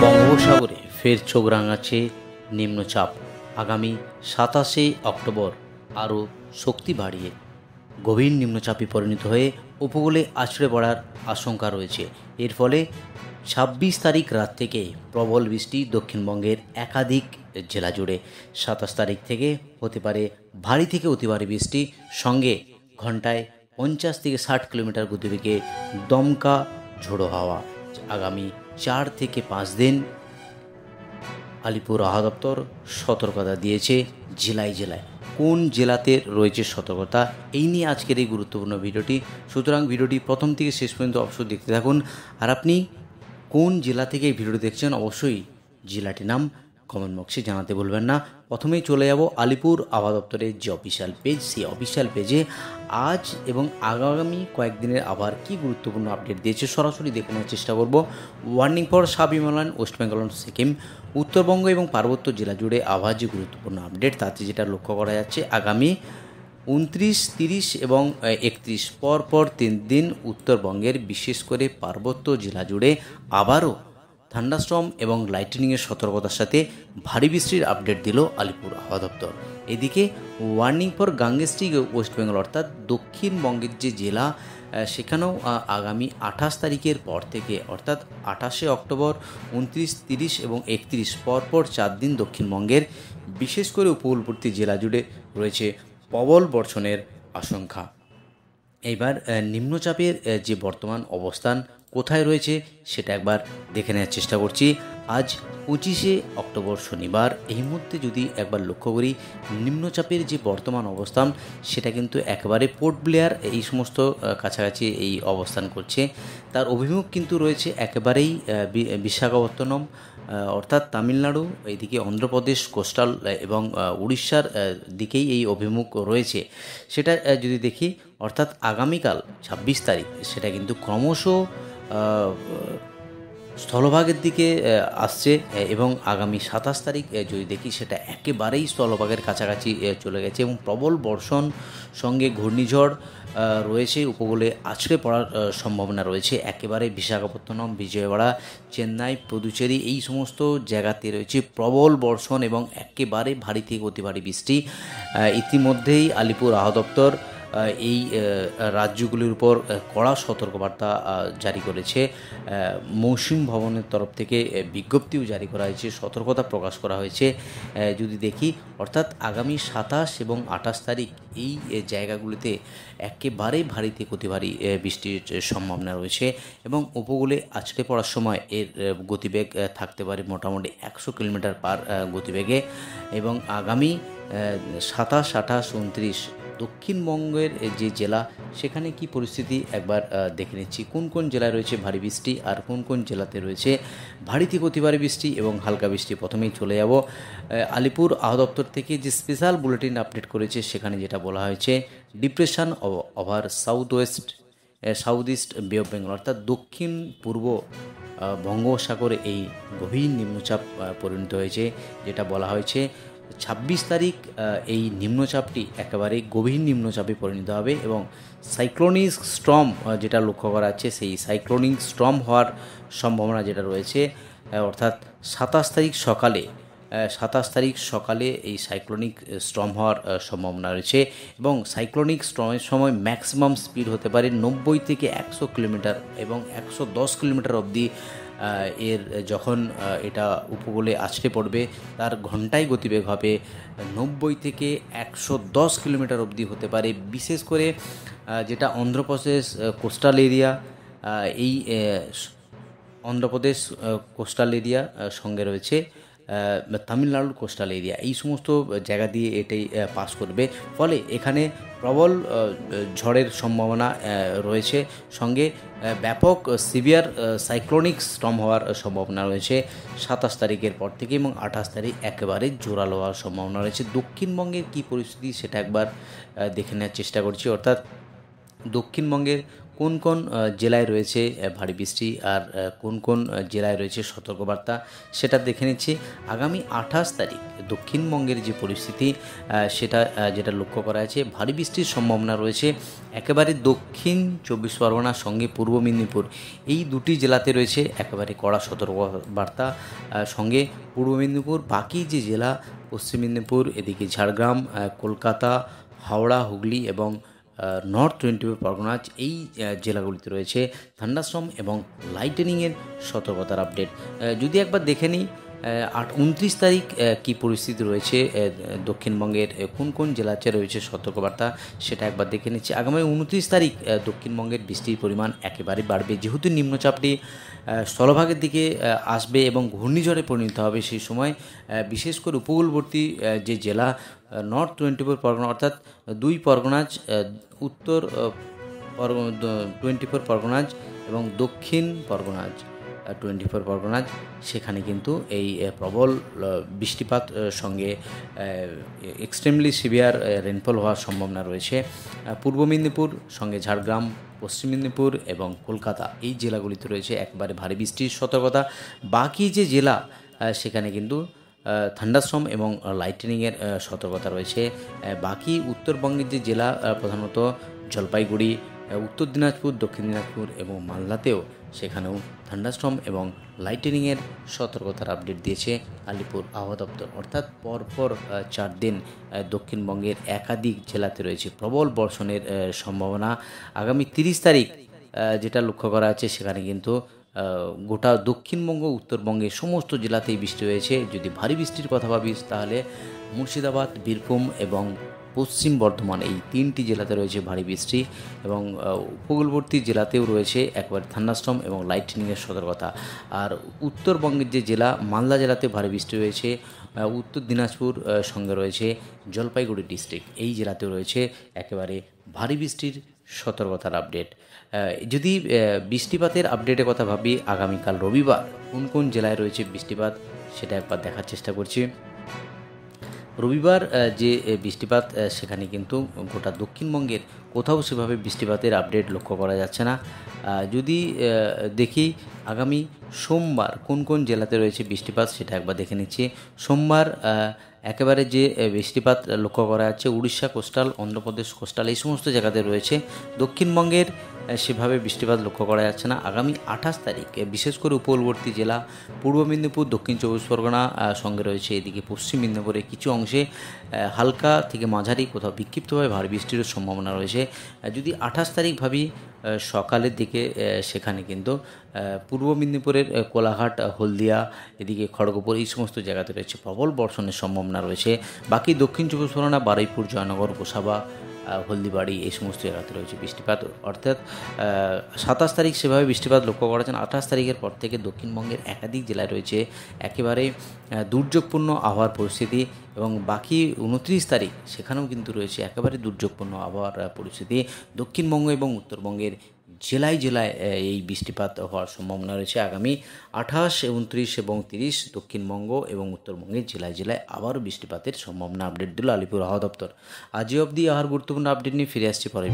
বঙ্গোপসাগরে ফের চোখ রাঙাচ্ছে নিম্নচাপ। আগামী 27শে অক্টোবর আরও শক্তি বাড়িয়ে গভীর নিম্নচাপে পরিণত হয়ে উপকূলে আছড়ে পড়ার আশঙ্কা রয়েছে। এর ফলে 26 তারিখ রাত থেকে প্রবল বৃষ্টি দক্ষিণবঙ্গের একাধিক জেলা জুড়ে। 27 তারিখ থেকে হতে পারে ভারী থেকে অতি ভারী বৃষ্টি, সঙ্গে ঘন্টায় 50 থেকে 60 কিলোমিটার গতিবেগে দমকা ঝোড়ো হাওয়া। আগামী 4 থেকে 5 দিন আলিপুর আবহাওয়া দপ্তর সতর্কতা দিয়েছে জেলায় জেলায়। কোন জেলাতে রয়েছে সতর্কতা, এই নিয়ে আজকের এই গুরুত্বপূর্ণ ভিডিওটি। সুতরাং ভিডিওটি প্রথম থেকে শেষ পর্যন্ত অবশ্যই দেখতে থাকুন। আর আপনি কোন জেলা থেকে এই ভিডিওটি দেখছেন অবশ্যই জেলাটির নাম কমেন্ট বক্সে জানাতে ভুলবেন না। প্রথমেই চলে যাব আলিপুর আবহাওয়া দপ্তরের যে অফিসিয়াল পেজ, সেই অফিসিয়াল পেজে আজ এবং আগামী কয়েকদিনের আবার কি গুরুত্বপূর্ণ আপডেট দিয়েছে সরাসরি দেখে নেওয়ার চেষ্টা করব। Warning for sub Himalayan, West Bengal, Sikkim, Uttarbanga এবং পার্বত্য জেলা জুড়ে আবহাওয়ার যে গুরুত্বপূর্ণ আপডেট, তাতে যেটা লক্ষ্য করা যাচ্ছে আগামী 29, 30 এবং 31 পরপর 3 দিন উত্তরবঙ্গের বিশেষ করে পার্বত্য জেলা জুড়ে আবারও থান্ডারস্টর্ম এবং লাইটনিংয়ের সতর্কতার সাথে ভারী বৃষ্টির আপডেট দিল আলিপুর আবহাওয়া দপ্তর। এদিকে ওয়ার্নিং ফর গাঙ্গেস্টিক ওয়েস্ট বেঙ্গল অর্থাৎ দক্ষিণবঙ্গের যে জেলা, সেখানেও আগামী 28 তারিখের পর থেকে অর্থাৎ 28শে অক্টোবর, 29, 30 এবং 31 পরপর 4 দিন দক্ষিণবঙ্গের বিশেষ করে উপকূলবর্তী জেলা জুড়ে রয়েছে প্রবল বর্ষণের আশঙ্কা। এইবার নিম্নচাপের যে বর্তমান অবস্থান কোথায় রয়েছে সেটা একবার দেখে নেওয়ার চেষ্টা করছি। আজ 25শে অক্টোবর শনিবার, এই মুহূর্তে যদি একবার লক্ষ্য করি নিম্নচাপের যে বর্তমান অবস্থান সেটা কিন্তু একেবারে পোর্ট ব্লেয়ার এই সমস্ত কাছাকাছি এই অবস্থান করছে। তার অভিমুখ কিন্তু রয়েছে একেবারেই বিশাখাপত্তনম অর্থাৎ তামিলনাড়ু, এইদিকে অন্ধ্রপ্রদেশ কোস্টাল এবং উড়িষ্যার দিকেই এই অভিমুখ রয়েছে। সেটা যদি দেখি অর্থাৎ আগামীকাল 26 তারিখ সেটা কিন্তু ক্রমশ স্থলভাগের দিকে আসছে এবং আগামী 27 তারিখ যদি দেখি সেটা একেবারেই স্থলভাগের কাছাকাছি চলে গেছে এবং প্রবল বর্ষণ সঙ্গে ঘূর্ণিঝড় রয়েছে, উপকূলে আছড়ে পড়ার সম্ভাবনা রয়েছে। একেবারে বিশাখাপত্তনম, বিজয়ওয়াড়া, চেন্নাই, পুদুচেরি এই সমস্ত জায়গাতে রয়েছে প্রবল বর্ষণ এবং একেবারে ভারী থেকে অতি ভারী বৃষ্টি। ইতিমধ্যেই আলিপুর আবহাওয়া দপ্তর এই রাজ্যগুলির উপর কড়া সতর্কবার্তা জারি করেছে। মৌসুম ভবনের তরফ থেকে বিজ্ঞপ্তিও জারি করা হয়েছে, সতর্কতা প্রকাশ করা হয়েছে। যদি দেখি অর্থাৎ আগামী 27 এবং 28 তারিখ এই জায়গাগুলিতে একেবারে ভারী থেকে অতি ভারী বৃষ্টির সম্ভাবনা রয়েছে এবং উপকূলে আছড়ে পড়ার সময় এর গতিবেগ থাকতে পারে মোটামুটি 100 কিলোমিটার পার গতিবেগে। এবং আগামী 27, 28, 29 দক্ষিণবঙ্গের যে জেলা সেখানে কি পরিস্থিতি একবার দেখে নিচ্ছি। কোন কোন জেলায় রয়েছে ভারী বৃষ্টি আর কোন কোন জেলাতে রয়েছে ভারী থেকে অতি ভারী বৃষ্টি এবং হালকা বৃষ্টি। প্রথমেই চলে যাব আলিপুর আবহাওয়া দপ্তর থেকে যে স্পেশাল বুলেটিন আপডেট করেছে, সেখানে যেটা বলা হয়েছে ডিপ্রেশন ওভার সাউথ ইস্ট বে অফ বেঙ্গল অর্থাৎ দক্ষিণ পূর্ব বঙ্গোপসাগরে এই গভীর নিম্নচাপ পরিণত হয়েছে। যেটা বলা হয়েছে 26 তারিখ এই নিম্নচাপটি একেবারে গভীর নিম্নচাপে পরিণত হবে এবং সাইক্লোনিক স্টর্ম যেটা লক্ষ্য করা যাচ্ছে, সেই সাইক্লোনিক স্টর্ম হওয়ার সম্ভাবনা যেটা রয়েছে অর্থাৎ 27 তারিখ সকালে এই সাইক্লোনিক স্টর্ম হওয়ার সম্ভাবনা রয়েছে এবং সাইক্লোনিক স্টর্মের সময় ম্যাক্সিমাম স্পিড হতে পারে 90 থেকে 100 কিলোমিটার এবং 110 কিলোমিটার অবধি। এর যখন এটা উপকূলে আছড়ে পড়বে তার ঘন্টায় গতিবেগ হবে 90 থেকে 110 কিলোমিটার অবধি হতে পারে। বিশেষ করে যেটা অন্ধ্রপ্রদেশ কোস্টাল এরিয়া, এই অন্ধ্রপ্রদেশ কোস্টাল এরিয়া সঙ্গে রয়েছে তামিলনাড়ুর কোস্টাল এরিয়া, এই সমস্ত জায়গা দিয়ে এটাই পাস করবে। ফলে এখানে প্রবল ঝড়ের সম্ভাবনা রয়েছে, সঙ্গে ব্যাপক সিভিয়ার সাইক্লোনিক স্টর্ম হওয়ার সম্ভাবনা রয়েছে 27 তারিখের পর থেকে এবং 28 তারিখ একেবারে জোরালো হওয়ার সম্ভাবনা রয়েছে। দক্ষিণবঙ্গের কী পরিস্থিতি সেটা একবার দেখে নেওয়ার চেষ্টা করছি। অর্থাৎ দক্ষিণবঙ্গের কোন কোন জেলায় রয়েছে ভারী বৃষ্টি আর কোন কোন জেলায় রয়েছে সতর্কবার্তা সেটা দেখে নিচ্ছি। আগামী 28 তারিখ দক্ষিণবঙ্গের যে পরিস্থিতি সেটা যেটা লক্ষ্য করা আছে, ভারী বৃষ্টির সম্ভাবনা রয়েছে একেবারে দক্ষিণ 24 পরগনার সঙ্গে পূর্ব মেদিনীপুর, এই দুটি জেলাতে রয়েছে একেবারে কড়া সতর্কবার্তা। সঙ্গে পূর্ব মেদিনীপুর, বাকি যে জেলা পশ্চিম মেদিনীপুর, এদিকে ঝাড়গ্রাম, কলকাতা, হাওড়া, হুগলি এবং নর্থ 24 পরগনাজ, এই জেলাগুলিতে রয়েছে থান্ডারস্টর্ম এবং লাইটেনিংয়ের সতর্কতার আপডেট। যদি একবার দেখে নিই 29 তারিখ কী পরিস্থিতি রয়েছে দক্ষিণবঙ্গের কোন কোন জেলাতে রয়েছে সতর্কবার্তা সেটা একবার দেখে নিচ্ছি। আগামী 29 তারিখ দক্ষিণবঙ্গের বৃষ্টির পরিমাণ একেবারে বাড়বে, যেহেতু নিম্নচাপটি স্থলভাগের দিকে আসবে এবং ঘূর্ণিঝড়ে পরিণত হবে। সেই সময় বিশেষ করে উপকূলবর্তী যে জেলা নর্থ 24 পরগনা অর্থাৎ 2 পরগনাজ, উত্তর 24 পরগনাজ এবং দক্ষিণ পরগনাজ 24 পরগনাজ, সেখানে কিন্তু এই প্রবল বৃষ্টিপাত সঙ্গে এক্সট্রিমলি সিভিয়ার রেনফল হওয়ার সম্ভাবনা রয়েছে। পূর্ব মেদিনীপুর সঙ্গে ঝাড়গ্রাম, পশ্চিম মেদিনীপুর এবং কলকাতা, এই জেলাগুলিতে রয়েছে একবারে ভারী বৃষ্টির সতর্কতা। বাকি যে জেলা সেখানে কিন্তু থান্ডারস্টর্ম এবং লাইটেনিংয়ের সতর্কতা রয়েছে। বাকি উত্তরবঙ্গের যে জেলা প্রধানত জলপাইগুড়ি, উত্তর দিনাজপুর, দক্ষিণ দিনাজপুর এবং মালদাতেও সেখানেও থান্ডারস্টর্ম এবং লাইটেনিংয়ের সতর্কতার আপডেট দিয়েছে আলিপুর আবহাওয়া দপ্তর। অর্থাৎ পরপর 4 দিন দক্ষিণবঙ্গের একাধিক জেলাতে রয়েছে প্রবল বর্ষণের সম্ভাবনা। আগামী 30 তারিখ যেটা লক্ষ্য করা আছে, সেখানে কিন্তু গোটা দক্ষিণবঙ্গ, উত্তরবঙ্গের সমস্ত জেলাতেই বৃষ্টি হয়েছে। যদি ভারী বৃষ্টির কথা ভাবিস তাহলে মুর্শিদাবাদ, বীরভূম এবং পশ্চিম বর্ধমান, এই 3টি জেলাতে রয়েছে ভারী বৃষ্টি এবং উপকূলবর্তী জেলাতেও রয়েছে একবার থান্ডারস্টর্ম এবং লাইটনিংয়ের সতর্কতা। আর উত্তরবঙ্গের যে জেলা মালদা জেলাতে ভারী বৃষ্টি রয়েছে, উত্তর দিনাজপুর সঙ্গে রয়েছে জলপাইগুড়ি ডিস্ট্রিক্ট, এই জেলাতেও রয়েছে একেবারে ভারী বৃষ্টির সতর্কতার আপডেট। যদি বৃষ্টিপাতের আপডেটের কথা ভাবি, আগামীকাল রবিবার কোন কোন জেলায় রয়েছে বৃষ্টিপাত সেটা একবার দেখার চেষ্টা করছি। রবিবার যে বৃষ্টিপাত সেখানে কিন্তু গোটা দক্ষিণবঙ্গের কোথাও সেভাবে বৃষ্টিপাতের আপডেট লক্ষ্য করা যাচ্ছে না। যদি দেখি আগামী সোমবার কোন কোন জেলাতে রয়েছে বৃষ্টিপাত সেটা একবার দেখে নিচ্ছি। সোমবার একেবারে যে বৃষ্টিপাত লক্ষ্য করা যাচ্ছে উড়িষ্যা কোস্টাল, অন্ধ্রপ্রদেশ কোস্টাল, এই সমস্ত জায়গাতে রয়েছে। দক্ষিণবঙ্গের সেভাবে বৃষ্টিপাত লক্ষ্য করা যাচ্ছে না। আগামী 28 তারিখ বিশেষ করে উপকূলবর্তী জেলা পূর্ব মেদিনীপুর, দক্ষিণ 24 পরগনা সঙ্গে রয়েছে, এদিকে পশ্চিম মেদিনীপুরের কিছু অংশে হালকা থেকে মাঝারি, কোথাও বিক্ষিপ্তভাবে ভারী বৃষ্টিরও সম্ভাবনা রয়েছে। যদি 28 তারিখ ভাবি সকালের দিকে, সেখানে কিন্তু পূর্ব মেদিনীপুরের কোলাঘাট, হলদিয়া, এদিকে খড়গপুর, এই সমস্ত জায়গাতে রয়েছে প্রবল বর্ষণের সম্ভাবনা রয়েছে। বাকি দক্ষিণ 24 পরগনা, বারুইপুর, জয়নগর, গোসাবা, হলদিবাড়ি, এই সমস্ত জায়গাতে রয়েছে বৃষ্টিপাত। অর্থাৎ 27 তারিখ সেভাবে বৃষ্টিপাত লক্ষ্য করা যাচ্ছে না। 28 তারিখের পর থেকে দক্ষিণবঙ্গের একাধিক জেলায় রয়েছে একেবারে দুর্যোগপূর্ণ আবহাওয়ার পরিস্থিতি এবং বাকি 29 তারিখ সেখানেও কিন্তু রয়েছে একেবারে দুর্যোগপূর্ণ আবহাওয়ার পরিস্থিতি। দক্ষিণবঙ্গ এবং উত্তরবঙ্গের জেলায় জেলায় এই বৃষ্টিপাত হওয়ার সম্ভাবনা রয়েছে। আগামী 28, 29 এবং 30 দক্ষিণবঙ্গ এবং উত্তরবঙ্গের জেলায় জেলায় আবারও বৃষ্টিপাতের সম্ভাবনা আপডেট দিল আলিপুর আবহাওয়া দপ্তর। আজই অবধি আর গুরুত্বপূর্ণ আপডেট নিয়ে ফিরে আসছি পরে।